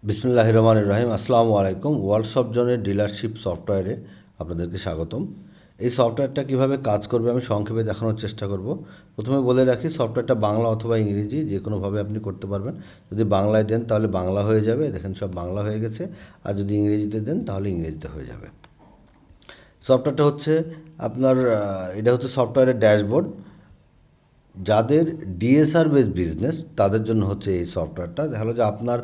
বিসমিল্লাহির রহমানির রহিম। আসসালামু আলাইকুম। ওয়ার্ল্ড শপ জোনের ডিলারশিপ সফটওয়্যারে আপনাদেরকে স্বাগতম। এই সফটওয়্যারটা কিভাবে কাজ করবে আমি সংক্ষেপে দেখানোর চেষ্টা করব। প্রথমে বলে রাখি, সফটওয়্যারটা বাংলা অথবা ইংরেজি যে কোনোভাবে আপনি করতে পারবেন। যদি বাংলায় দেন তাহলে বাংলা হয়ে যাবে, দেখেন সব বাংলা হয়ে গেছে। আর যদি ইংরেজিতে দেন তাহলে ইংরেজিতে হয়ে যাবে। সফটওয়্যারটা হচ্ছে আপনার এটা হচ্ছে সফটওয়্যারের ড্যাশবোর্ড। যাদের ডিএসআর বেস বিজনেস তাদের জন্য হচ্ছে এই সফটওয়্যারটা। দেখা হলো যে আপনার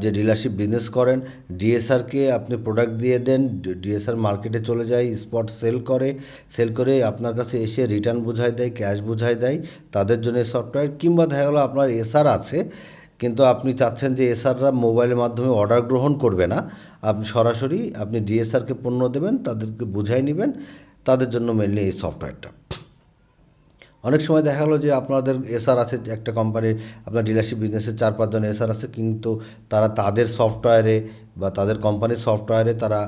যে ডিলারশিপ বিজনেস করেন, ডিএসআরকে আপনি প্রোডাক্ট দিয়ে দেন, ডিএসআর মার্কেটে চলে যায়, স্পট সেল করে আপনার কাছে এসে রিটার্ন বোঝায় দেয়, ক্যাশ বোঝায় দেয়, তাদের জন্য এই সফটওয়্যার। কিংবা দেখা গেলো আপনার এসআর আছে, কিন্তু আপনি চাচ্ছেন যে এসআররা মোবাইলের মাধ্যমে অর্ডার গ্রহণ করবে না, আপনি সরাসরি আপনি ডিএসআরকে পণ্য দেবেন, তাদেরকে বুঝাই নেবেন, তাদের জন্য মেনলি এই সফটওয়্যারটা। অনেক সময় দেখা গেলো যে আপনাদের এসআর আছে একটা কোম্পানির, আপনার ডিলারশিপ বিজনেসের 4-5 জন এসআর আছে, কিন্তু তারা তাদের সফটওয়্যারে বা তাদের কোম্পানির সফটওয়্যারে তারা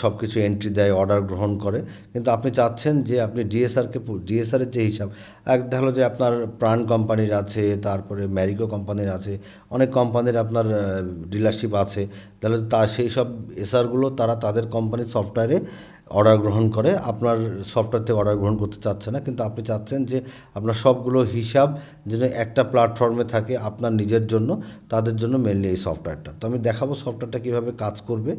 সব কিছু এন্ট্রি দেয়, অর্ডার গ্রহণ করে। কিন্তু আপনি চাচ্ছেন যে আপনি ডিএসআরের যে হিসাব, দেখা হলো যে আপনার প্রাণ কোম্পানির আছে, তারপরে ম্যারিকো কোম্পানির আছে, অনেক কোম্পানির আপনার ডিলারশিপ আছে। তাহলে সেই সব এসআরগুলো তারা তাদের কোম্পানির সফটওয়্যারে অর্ডার গ্রহণ করে, আপনার সফটওয়্যার থেকে অর্ডার গ্রহণ করতে চাচ্ছে না। কিন্তু আপনি চাচ্ছেন যে আপনার সবগুলো হিসাব যেন একটা প্ল্যাটফর্মে থাকে আপনার নিজের জন্য, তাদের জন্য মেনলি এই সফটওয়্যারটা। তো আমি দেখাবো সফটওয়্যারটা কীভাবে কাজ করবে।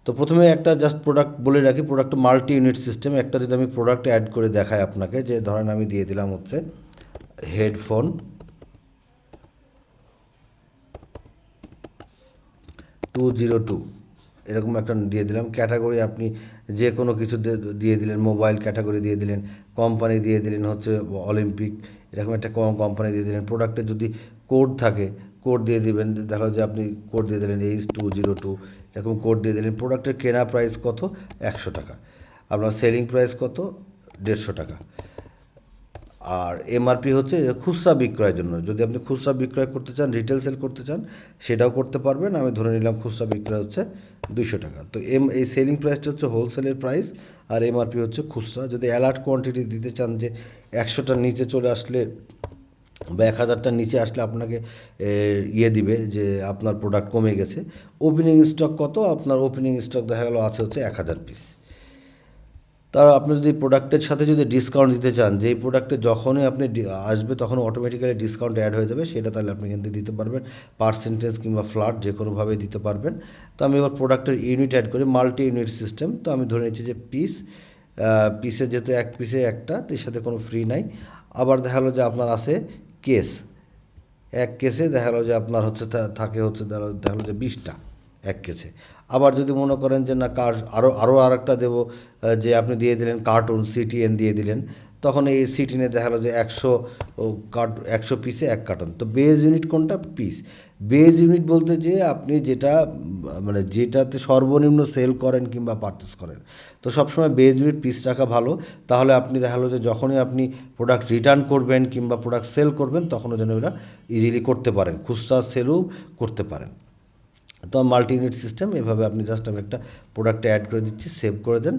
তো প্রথমে একটা জাস্ট প্রোডাক্ট বলে রাখি, প্রোডাক্টটা মাল্টি ইউনিট সিস্টেম। একটা যদি আমি প্রোডাক্ট অ্যাড করে দেখাই আপনাকে, যে ধরেন আমি দিয়ে দিলাম হচ্ছে হেডফোন 202, এরকম একটা দিয়ে দিলাম। ক্যাটাগরি আপনি যে কোনো কিছু দিয়ে দিলেন, মোবাইল ক্যাটাগরি দিয়ে দিলেন, কোম্পানি দিয়ে দিলেন হচ্ছে অলিম্পিক, এরকম একটা কোম্পানি দিয়ে দিলেন। প্রোডাক্টে যদি কোড থাকে, কোড দিয়ে দিবেন। দেখা যে আপনি কোড দিয়ে দিলেন H202, এরকম কোড দিয়ে দিলেন। প্রোডাক্টের কেনা প্রাইস কত? 100 টাকা। আপনার সেলিং প্রাইস কত? 150 টাকা। আর এমআরপি হচ্ছে খুচরা বিক্রয়ের জন্য। যদি আপনি খুচরা বিক্রয় করতে চান, রিটেল সেল করতে চান, সেটাও করতে পারবেন। আমি ধরে নিলাম খুচরা বিক্রয় হচ্ছে 200 টাকা। তো এই সেলিং প্রাইসটা হচ্ছে হোলসেলের প্রাইস, আর এমআরপি হচ্ছে খুচরা। যদি অ্যালার্ট কোয়ান্টিটি দিতে চান, যে 100টার নিচে চলে আসলে বা 1000টার নিচে আসলে আপনাকে দিবে যে আপনার প্রোডাক্ট কমে গেছে। ওপেনিং স্টক কত? আপনার ওপেনিং স্টক দেখা গেলো আছে হচ্ছে 1000 পিস। তার আপনি যদি প্রোডাক্টের সাথে যদি ডিসকাউন্ট দিতে চান, যেই প্রোডাক্টে যখনই আপনি আসবে তখন অটোমেটিক্যালি ডিসকাউন্ট অ্যাড হয়ে যাবে, সেটা তাহলে আপনি কিন্তু দিতে পারবেন, পার্সেন্টেজ কিংবা ফ্ল্যাট যে কোনোভাবে দিতে পারবেন। তো আমি এবার প্রোডাক্টের ইউনিট অ্যাড করি, মাল্টি ইউনিট সিস্টেম। তো আমি ধরে নিচ্ছি যে পিসে যেহেতু এক পিসে একটা, তো এর সাথে কোনো ফ্রি নাই। আবার দেখা গেলো যে আপনার আছে কেস, এক কেসে দেখা গেলো যে আপনার হচ্ছে থাকে হচ্ছে দেখা গেলো যে 20টা এক কেসে। আবার যদি মনে করেন যে না আরও আরেকটা দেবো, যে আপনি দিয়ে দিলেন কার্টুন সিটিএন দিয়ে দিলেন, তখন এই সিটিনে দেখা গেলো যে 100 পিসে এক কার্টুন। তো বেজ ইউনিট কোনটা? পিস। বেজ ইউনিট বলতে যে আপনি যেটা মানে যেটাতে সর্বনিম্ন সেল করেন কিংবা পারচেস করেন, তো সবসময় বেজ ইউনিট পিস রাখা ভালো। তাহলে আপনি দেখা গেলো যে যখনই আপনি প্রোডাক্ট রিটার্ন করবেন কিংবা প্রোডাক্ট সেল করবেন, তখনও যেন ওরা ইজিলি করতে পারেন, খুচরা সেলও করতে পারেন। তো মাল্টি ইউনিট সিস্টেম, এভাবে আপনি জাস্ট আমি একটা প্রোডাক্টে অ্যাড করে দিচ্ছি, সেভ করে দেন,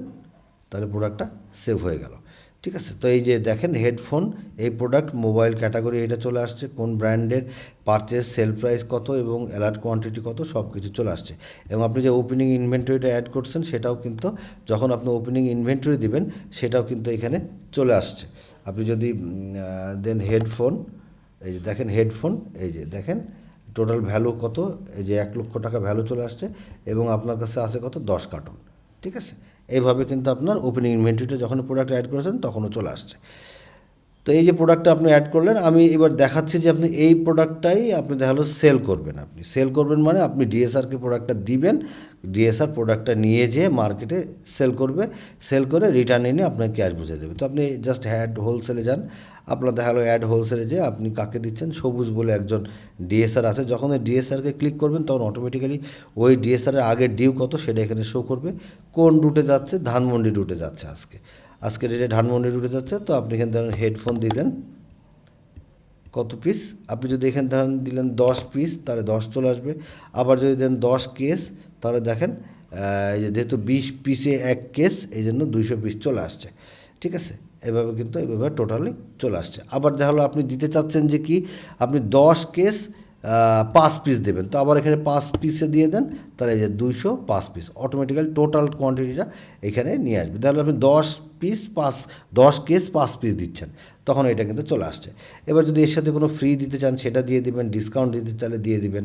তাহলে প্রোডাক্টটা সেভ হয়ে গেল। ঠিক আছে। তো এই যে দেখেন হেডফোন, এই প্রোডাক্ট মোবাইল ক্যাটাগরি এটা চলে আসছে, কোন ব্র্যান্ডের, পারচেস, সেল প্রাইস কত এবং অ্যালার্ট কোয়ান্টিটি কত, সব কিছু চলে আসছে। এবং আপনি যে ওপেনিং ইনভেন্টরিটা অ্যাড করছেন, সেটাও কিন্তু যখন আপনি ওপেনিং ইনভেন্টরি দিবেন, সেটাও কিন্তু এখানে চলে আসছে। আপনি যদি দেন হেডফোন, এই যে দেখেন হেডফোন, এই যে দেখেন টোটাল ভ্যালু কত, এই যে 1,00,000 টাকা ভ্যালু চলে আসছে, এবং আপনার কাছে আছে কত? 10 কার্টুন। ঠিক আছে। এইভাবে কিন্তু আপনার ওপেনিং ইনভেন্টরিটা যখন প্রোডাক্ট অ্যাড করেছেন তখনও চলে আসছে। তো এই যে প্রোডাক্টটা আপনি অ্যাড করলেন, আমি এবার দেখাচ্ছি যে আপনি এই প্রোডাক্টটাই আপনি দেখা হলো সেল করবেন। আপনি সেল করবেন মানে আপনি ডিএসআরকে প্রোডাক্টটা দিবেন, ডিএসআর প্রোডাক্টটা নিয়ে যেয়ে মার্কেটে সেল করবে, সেল করে রিটার্ন এনে আপনাকে ক্যাশ বুঝে দেবে। তো আপনি জাস্ট হোলসেলে যান, আপনার দেখা হলো অ্যাড হোলসেলে যে আপনি কাকে দিচ্ছেন, সবুজ বলে একজন ডিএসআর আছে। যখন ওই ডিএসআরকে ক্লিক করবেন, তখন অটোমেটিক্যালি ওই ডিএসআরের আগের ডিউ কত সেটা এখানে শো করবে। কোন রুটে যাচ্ছে? ধানমন্ডি রুটে যাচ্ছে আজকে ডেটে ধানমন্ডি রুটে যাচ্ছে। তো আপনি এখানে ধরেন হেডফোন দিলেন কত পিস, আপনি যদি এখানে ধরেন দিলেন 10 পিস, তাহলে 10 চলে আসবে। আবার যদি দেন 10 কেস, তাহলে দেখেন যেহেতু 20 পিসে এক কেস, এই জন্য 200 পিস চলে আসছে। ঠিক আছে। এভাবে কিন্তু এভাবে টোটালি চলে আসছে। আবার দেখা হলো আপনি দিতে চাচ্ছেন যে কি, আপনি 10 কেস 5 পিস দেবেন, তো আবার এখানে 5 পিসে দিয়ে দেন, তাহলে এই যে 205 পিস অটোমেটিক্যালি টোটাল কোয়ান্টিটিটা এখানে নিয়ে আসবে। তাহলে আপনি 10 কেস 5 পিস দিচ্ছেন, তখন এটা কিন্তু চলে আসছে। এবার যদি এর সাথে কোনো ফ্রি দিতে চান সেটা দিয়ে দিবেন, ডিসকাউন্ট দিতে চাইলে দিয়ে দিবেন,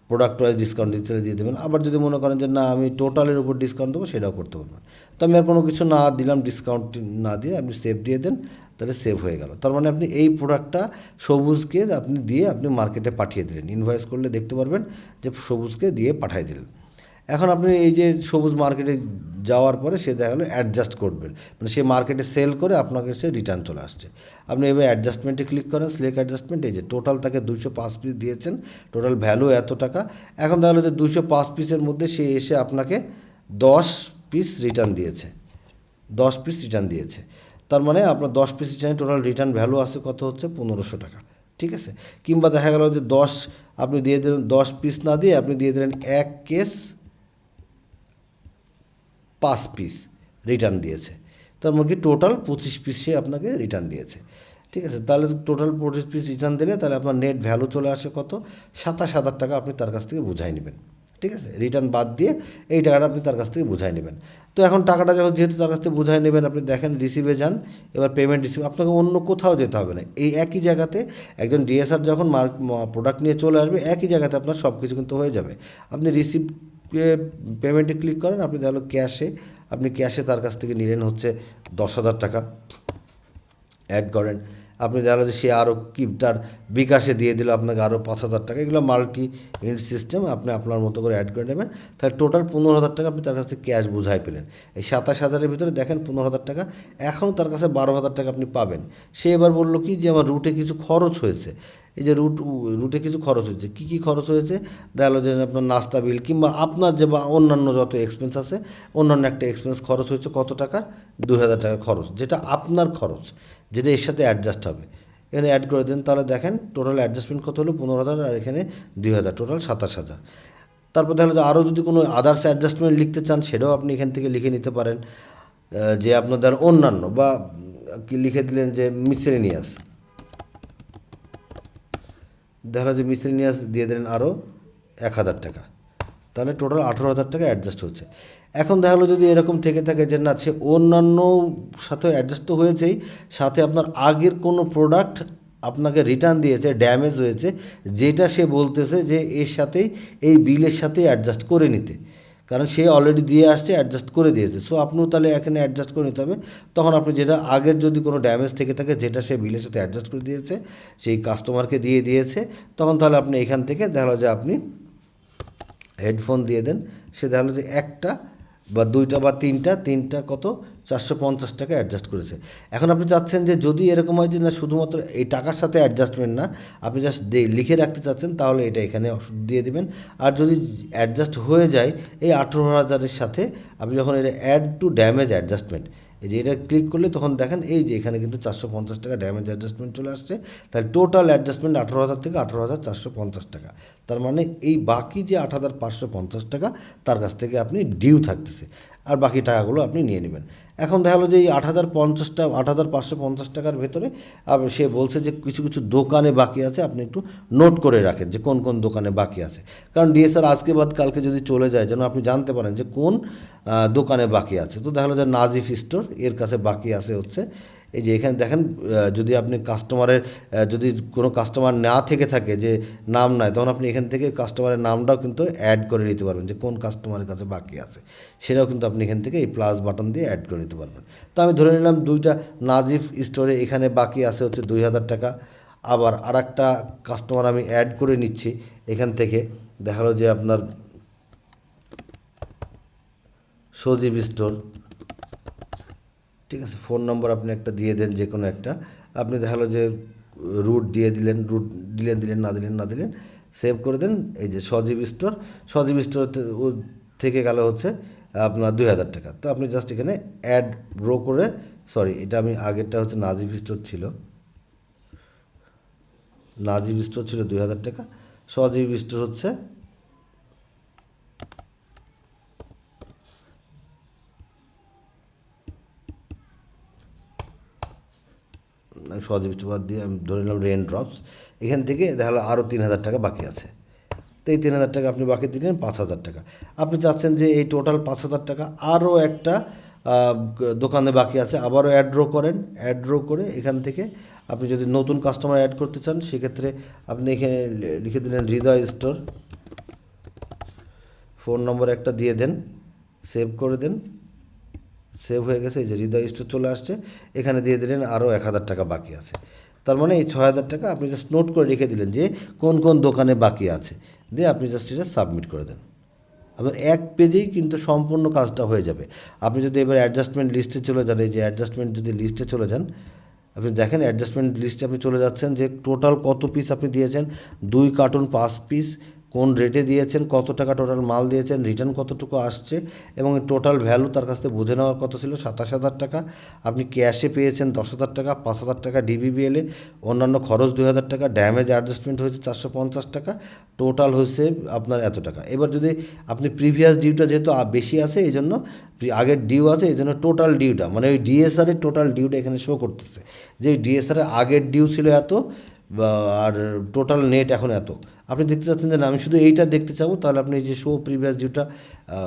প্রোডাক্ট ওয়াইজ ডিসকাউন্ট দিতে চাইলে দিয়ে দেবেন। আবার যদি মনে করেন যে না আমি টোটালের উপর ডিসকাউন্ট দেবো, সেটাও করতে পারবেন। তো আমি আর কোনো কিছু না দিলাম, ডিসকাউন্ট না দিয়ে আপনি সেভ দিয়ে দেন, তাহলে সেভ হয়ে গেল। তার মানে আপনি এই প্রোডাক্টটা সবুজকে আপনি দিয়ে আপনি মার্কেটে পাঠিয়ে দিলেন, ইনভয়েস করলে দেখতে পারবেন যে সবুজকে দিয়ে পাঠিয়ে দিলেন। এখন আপনি এই যে সবুজ মার্কেটে যাওয়ার পরে সে দেখা গেলো অ্যাডজাস্ট করবেন, মানে সে মার্কেটে সেল করে আপনাকে সে রিটার্ন চলে আসছে। আপনি এবার অ্যাডজাস্টমেন্টে ক্লিক করেন, সিলেক্ট অ্যাডজাস্টমেন্ট, এই যে টোটাল তাকে 205 পিস দিয়েছেন, টোটাল ভ্যালু এত টাকা। এখন দেখা গেলো যে 205 পিসের মধ্যে সে এসে আপনাকে 10 পিস রিটার্ন দিয়েছে, 10 পিস রিটার্ন দিয়েছে। তার মানে আপনার 10 piece return total return value আসছে কত হচ্ছে 1500 টাকা, ঠিক আছে। কিংবা দেখা গেল যে 10 আপনি দিয়ে দিলেন, 10 পিস না দিয়ে আপনি দিয়ে দিলেন 1 কেস 5 পিস রিটার্ন দিয়েছে, তার মানে কি টোটাল 25 পিস সে আপনাকে রিটার্ন দিয়েছে, ঠিক আছে। তাহলে টোটাল 25 পিস রিটার্ন দিলে তাহলে আপনার নেট ভ্যালু চলে আসে কত, 27,000 টাকা আপনি তার কাছ থেকে বুঝাই নেবেন, ঠিক আছে। রিটার্ন বাদ দিয়ে এই টাকাটা আপনি তার কাছ থেকে বুঝাই নেবেন। তো এখন টাকাটা যখন যেহেতু তার কাছ থেকে বুঝাই নেবেন, আপনি দেখেন রিসিভে যান, এবার পেমেন্ট রিসিভ, আপনাকে অন্য কোথাও যেতে হবে না, এই একই জায়গাতে একজন ডিএসআর যখন প্রোডাক্ট নিয়ে চলে আসবে, একই জায়গাতে আপনার সব কিছু কিন্তু হয়ে যাবে। আপনি রিসিভ পেমেন্টে ক্লিক করেন, আপনি তাহলে ক্যাশে, আপনি ক্যাশে তার কাছ থেকে নিলেন হচ্ছে 10,000 টাকা, অ্যাড করেন। আপনি দেখা যাচ্ছে সে আরও কি তার বিকাশে দিয়ে দিল আপনাকে আরও 5,000 টাকা, এগুলো মাল্টি ইউনিট সিস্টেম, আপনি আপনার মতো করে অ্যাড করে নেবেন। তাহলে টোটাল 15,000 টাকা আপনি তার কাছ থেকে ক্যাশ বুঝাই পেলেন। এই 27,000-এর ভিতরে দেখেন 15,000 টাকা, এখন তার কাছে 12,000 টাকা আপনি পাবেন। সে এবার বললো কি যে আমার রুটে কিছু খরচ হয়েছে, এই যে রুটে কিছু খরচ হয়েছে, কী কী খরচ হয়েছে, দেখা গেলো যে আপনার নাস্তা বিল কিংবা আপনার যে বা অন্যান্য যত এক্সপেন্স আছে, অন্যান্য একটা এক্সপেন্স খরচ হয়েছে কত টাকা, 2,000 টাকা খরচ, যেটা আপনার খরচ, যেটা এর সাথে অ্যাডজাস্ট হবে। এখানে অ্যাড করে দেন, তাহলে দেখেন টোটাল অ্যাডজাস্টমেন্ট কত হলো 15,000, আর এখানে 2,000, টোটাল 27,000। তারপর দেখা যায় আরও যদি কোনো আদার্স অ্যাডজাস্টমেন্ট লিখতে চান, সেটাও আপনি এখান থেকে লিখে নিতে পারেন, যে আপনাদের অন্যান্য বা কি লিখে দিলেন যে মিসেলেনিয়াস, দেখা যায় যে মিসেলেনিয়াস দিয়ে দিলেন আরও 1,000 টাকা, তাহলে টোটাল 18,000 টাকা অ্যাডজাস্ট হচ্ছে। এখন দেখা গেলো যদি এরকম থেকে থাকে যে না সে অন্যান্য সাথে অ্যাডজাস্ট তো হয়েছেই, সাথে আপনার আগের কোনো প্রোডাক্ট আপনাকে রিটার্ন দিয়েছে, ড্যামেজ হয়েছে, যেটা সে বলতেছে যে এর সাথেই এই বিলের সাথেই অ্যাডজাস্ট করে নিতে, কারণ সে অলরেডি দিয়ে আসছে, অ্যাডজাস্ট করে দিয়েছে। সো আপনিও তাহলে এখানে অ্যাডজাস্ট করে নিতে হবে। তখন আপনি যেটা আগের যদি কোনো ড্যামেজ থেকে থাকে, যেটা সে বিলের সাথে অ্যাডজাস্ট করে দিয়েছে, সেই কাস্টমারকে দিয়ে দিয়েছে, তখন তাহলে আপনি এখান থেকে দেখা গেলো যে আপনি হেডফোন দিয়ে দেন, সে দেখা গেলো যে একটা বা দুইটা বা তিনটা কত 450 টাকা অ্যাডজাস্ট করেছে। এখন আপনি চাচ্ছেন যে যদি এরকম হয় যে না শুধুমাত্র এই টাকার সাথে অ্যাডজাস্টমেন্ট না, আপনি জাস্ট লিখে রাখতে চাচ্ছেন, তাহলে এটা এখানে দিয়ে দিবেন। আর যদি অ্যাডজাস্ট হয়ে যায় এই 18,000-এর সাথে, আপনি যখন এটা অ্যাড টু ড্যামেজ অ্যাডজাস্টমেন্ট, এই যে এটা ক্লিক করলে তখন দেখেন এই যে এখানে কিন্তু 450 টাকা ড্যামেজ অ্যাডজাস্টমেন্ট চলে আসছে। তাহলে টোটাল অ্যাডজাস্টমেন্ট 18,000 থেকে 18,450 টাকা। তার মানে এই বাকি যে 8,550 টাকা তার কাছ থেকে আপনি ডিউ থাকতেছে, আর বাকি টাকাগুলো আপনি নিয়ে নেবেন। এখন দেখা গেলো যে এই 8,550 টাকার ভেতরে সে বলছে যে কিছু কিছু দোকানে বাকি আছে, আপনি একটু নোট করে রাখেন যে কোন কোন দোকানে বাকি আছে, কারণ ডিএসআর আজকে বাদ কালকে যদি চলে যায় যেন আপনি জানতে পারেন যে কোন দোকানে বাকি আছে। তো দেখা গেলো যে নাজিফ স্টোর এর কাছে বাকি আছে হচ্ছে এই যে এখানে দেখেন, যদি আপনি কাস্টমারের যদি কোনো কাস্টমার না থেকে থাকে যে নাম নাই, তখন আপনি এখান থেকে কাস্টমারের নামটাও কিন্তু অ্যাড করে নিতে পারবেন যে কোন কাস্টমারের কাছে বাকি আছে, সেটাও কিন্তু আপনি এখান থেকে এই প্লাস বাটন দিয়ে অ্যাড করে নিতে পারবেন। তো আমি ধরে নিলাম দুইটা নাজিফ স্টোরে এখানে বাকি আছে হচ্ছে 2,000 টাকা। আবার আর একটা কাস্টমার আমি অ্যাড করে নিচ্ছি এখান থেকে, দেখা গেলো যে আপনার সজীব স্টোর, ঠিক আছে। ফোন নম্বর আপনি একটা দিয়ে দেন, যে কোনো একটা, আপনি দেখা গেলো যে রুট দিয়ে দিলেন, রুট দিলেন না দিলেন সেভ করে দেন। এই যে সজীব স্টোর থেকে গেল হচ্ছে আপনার 2,000 টাকা। তো আপনি জাস্ট এখানে অ্যাড রো করে, সরি এটা আমি আগেরটা হচ্ছে নাজিব স্টোর ছিল, 2,000 টাকা, সজীব স্টোর হচ্ছে সহজ বাদ দিয়ে আমি ধরে নিলাম রেন ড্রপস, এখান থেকে দেখা গেলো আরও 3,000 টাকা বাকি আছে। তো এই 3,000 টাকা আপনি বাকি দিলেন 5,000 টাকা। আপনি চাচ্ছেন যে এই টোটাল 5,000 টাকা আরও একটা দোকানে বাকি আছে, আবারও অ্যাড করেন। অ্যাড করে এখান থেকে আপনি যদি নতুন কাস্টমার অ্যাড করতে চান সেক্ষেত্রে আপনি এখানে লিখে দিলেন হৃদয় স্টোর, ফোন নম্বর একটা দিয়ে দেন, সেভ করে দেন। সেভ হয়ে গেছে, এই যে হৃদয় স্টোর চলে আসছে। এখানে দিয়ে দিলেন আরও 1,000 টাকা বাকি আছে। তার মানে এই 6,000 টাকা আপনি জাস্ট নোট করে রেখে দিলেন যে কোন কোন দোকানে বাকি আছে, দিয়ে আপনি জাস্ট এটা সাবমিট করে দেন। আপনার এক পেজেই কিন্তু সম্পূর্ণ কাজটা হয়ে যাবে। আপনি যদি এবার অ্যাডজাস্টমেন্ট লিস্টে চলে যান, এই যে অ্যাডজাস্টমেন্ট যদি লিস্টে চলে যান, আপনি দেখেন অ্যাডজাস্টমেন্ট লিস্টে আপনি চলে যাচ্ছেন যে টোটাল কত পিস আপনি দিয়েছেন, 2 কার্টুন 5 পিস, কোন রেটে দিয়েছেন, কত টাকা টোটাল মাল দিয়েছেন, রিটার্ন কতটুকু আসছে এবং টোটাল ভ্যালু তার কাছ থেকে বুঝে নেওয়ার কত ছিল 27,000 টাকা। আপনি ক্যাশে পেয়েছেন 10,000 টাকা, 5,000 টাকা ডিবিবিএলে, অন্যান্য খরচ 2,000 টাকা, ড্যামেজ অ্যাডজাস্টমেন্ট হয়েছে 450 টাকা, টোটাল হয়েছে আপনার এত টাকা। এবার যদি আপনি প্রিভিয়াস ডিউটা যেহেতু বেশি আছে এই জন্য, আগের ডিউ আছে এই জন্য টোটাল ডিউটা মানে ওই ডিএসআরের টোটাল ডিউটা এখানে শো করতেছে যে ডিএসআরের আগের ডিউ ছিল এত আর টোটাল নেট এখন এত। আপনি দেখতে চাচ্ছেন যে না আমি শুধু এইটা দেখতে চাবো, তাহলে আপনি এই যে শো প্রিভিয়াস ডিউটা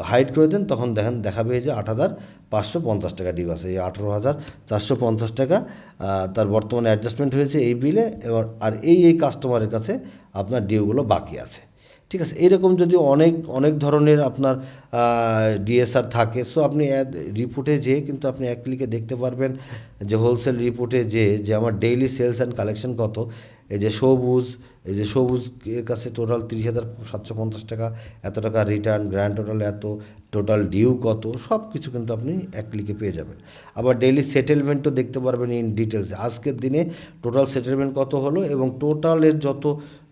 হাইড করে দেন, তখন দেখেন দেখাবে যে 8,550 টাকা ডিউ আছে। এই 18,450 টাকা তার বর্তমানে অ্যাডজাস্টমেন্ট হয়েছে এই বিলে। এবার আর এই কাস্টমারের কাছে আপনার ডিউগুলো বাকি আছে। ঠিক আছে, এইরকম যদি অনেক অনেক ধরনের আপনার ডিএসআর থাকে, সো আপনি রিপোর্টে যেয়ে কিন্তু আপনি এক ক্লিকে দেখতে পারবেন যে হোলসেল রিপোর্টে যে আমার ডেইলি সেলস অ্যান্ড কালেকশন কত। এই যে সবুজ এর কাছে টোটাল 30,750 টাকা, এত টাকা রিটার্ন, গ্র্যান্ড টোটাল এত, টোটাল ডিউ কত, সব কিছু কিন্তু আপনি এক ক্লিকে পেয়ে যাবেন। আবার ডেইলি সেটেলমেন্টও দেখতে পারবেন ইন ডিটেলস, আজকের দিনে টোটাল সেটেলমেন্ট কত হলো এবং টোটালের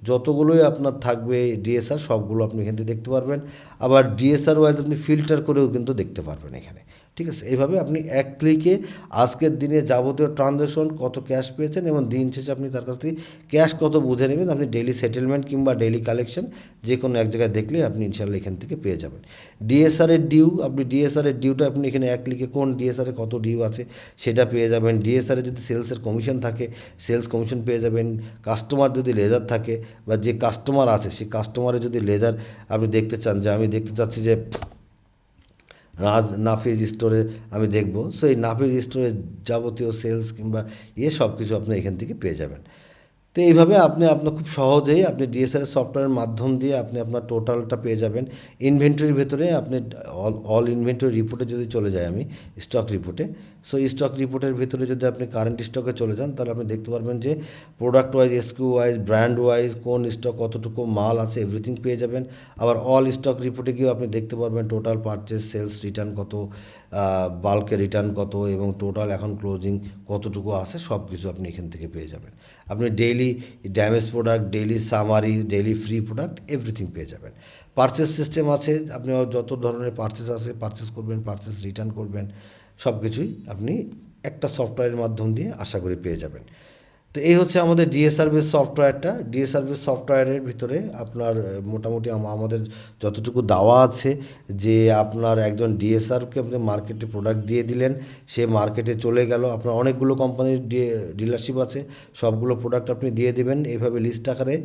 যতগুলোই আপনার থাকবে ডিএসআর সবগুলো আপনি এখান থেকে দেখতে পারবেন। আবার ডিএসআর ওয়াইজ আপনি ফিল্টার করেও কিন্তু দেখতে পারবেন এখানে। ঠিক আছে, এইভাবে আপনি এক ক্লিকে আজকের দিনে যাবতীয় ট্রানজ্যাকশন কত ক্যাশ পেয়েছেন এবং দিন শেষে আপনি তার কাছ থেকে ক্যাশ কত বুঝে নেবেন। আপনি ডেইলি সেটেলমেন্ট কিংবা ডেইলি কালেকশন যে কোনো এক জায়গায় দেখলে আপনি ইনশাল্লাহ এখান থেকে পেয়ে যাবেন। ডিএসআরের ডিউ, আপনি ডিএসআরের ডিউটা আপনি এখানে এক ক্লিকে কোন ডিএসআরে কত ডিউ আছে সেটা পেয়ে যাবেন। ডিএসআরে যদি সেলসের কমিশন থাকে সেলস কমিশন পেয়ে যাবেন। কাস্টমার যদি লেজার থাকে বা যে কাস্টমার আছে সেই কাস্টমারের যদি লেজার আপনি দেখতে চান, যে আমি দেখতে চাচ্ছি যে নাফিজ স্টোরে আমি দেখব, সো এই নাফিজ স্টোরের যাবতীয় সেলস কিংবা সব কিছু আপনি এখান থেকে পেয়ে যাবেন। তো এইভাবে আপনার খুব সহজেই আপনি ডিএসআর সফটওয়্যারের মাধ্যম দিয়ে আপনি আপনার টোটালটা পেয়ে যাবেন। ইনভেন্টরির ভেতরে আপনি অল ইনভেন্টরি রিপোর্টে যদি চলে যাই আমি স্টক রিপোর্টে, সো স্টক রিপোর্টের ভেতরে যদি আপনি কারেন্ট স্টকে চলে যান তাহলে আপনি দেখতে পারবেন যে product wise, SQ wise, brand wise কোন স্টক কতটুকু মাল আছে এভরিথিং পেয়ে যাবেন। আবার অল স্টক রিপোর্টে গিয়েও আপনি দেখতে পারবেন টোটাল পারচেস, সেলস, রিটার্ন কত, বাল্কে রিটার্ন কত এবং টোটাল এখন ক্লোজিং কতটুকু আছে সব কিছু আপনি এখান থেকে পেয়ে যাবেন। আপনি daily damage product, daily summary, daily free product everything পেয়ে যাবেন। পারচেস সিস্টেম আছে, আপনি যত ধরনের পারচেস আছে পারচেস করবেন, পারচেস রিটার্ন করবেন, সব কিছুই আপনি একটা সফটওয়্যারের মাধ্যম দিয়ে আশা করি পেয়ে যাবেন। তো এই হচ্ছে আমাদের ডিএসআর বেস সফটওয়্যারটা। ডিএসআর বেস সফটওয়্যারের ভিতরে আপনার মোটামুটি আমাদের যতটুকু দেওয়া আছে যে আপনার একজন ডিএসআরকে আপনি মার্কেটে প্রোডাক্ট দিয়ে দিলেন, সে মার্কেটে চলে গেল, আপনার অনেকগুলো কোম্পানির ডিলারশিপ আছে, সবগুলো প্রোডাক্ট আপনি দিয়ে দেবেন, এইভাবে লিস্ট আকারে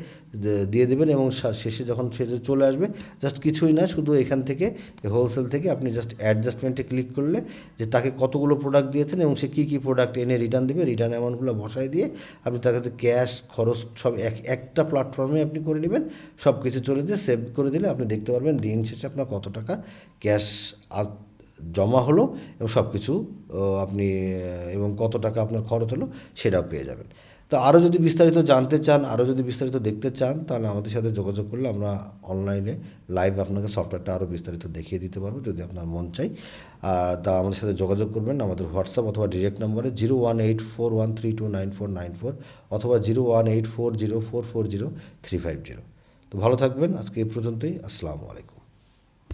দিয়ে দেবেন এবং শেষে যখন সে চলে আসবে জাস্ট কিছুই না, শুধু এখান থেকে হোলসেল থেকে আপনি জাস্ট অ্যাডজাস্টমেন্টে ক্লিক করলে যে তাকে কতগুলো প্রোডাক্ট দিয়েছেন এবং সে কী কী প্রোডাক্ট এনে রিটার্ন দেবে, রিটার্ন অ্যামাউন্টগুলো বসায় দিয়ে আপনি তার কাছে ক্যাশ খরচ সব একটা প্ল্যাটফর্মে আপনি করে নেবেন, সব কিছু চলে দিয়ে সেভ করে দিলে আপনি দেখতে পারবেন দিন শেষে আপনার কত টাকা ক্যাশ জমা হলো এবং সব কিছু আপনি এবং কত টাকা আপনার খরচ হলো সেটাও পেয়ে যাবেন। তো আরও যদি বিস্তারিত জানতে চান, আরও যদি বিস্তারিত দেখতে চান তাহলে আমাদের সাথে যোগাযোগ করলে আমরা অনলাইনে লাইভ আপনাকে সফটওয়্যারটা আরও বিস্তারিত দেখিয়ে দিতে পারবো যদি আপনার মন চাই। তা আমাদের সাথে যোগাযোগ করবেন আমাদের হোয়াটসঅ্যাপ অথবা ডিরেক্ট নম্বরে 018413299494 অথবা 0184044035। তো ভালো থাকবেন, আজকে এই পর্যন্তই। আসসালামু আলাইকুম।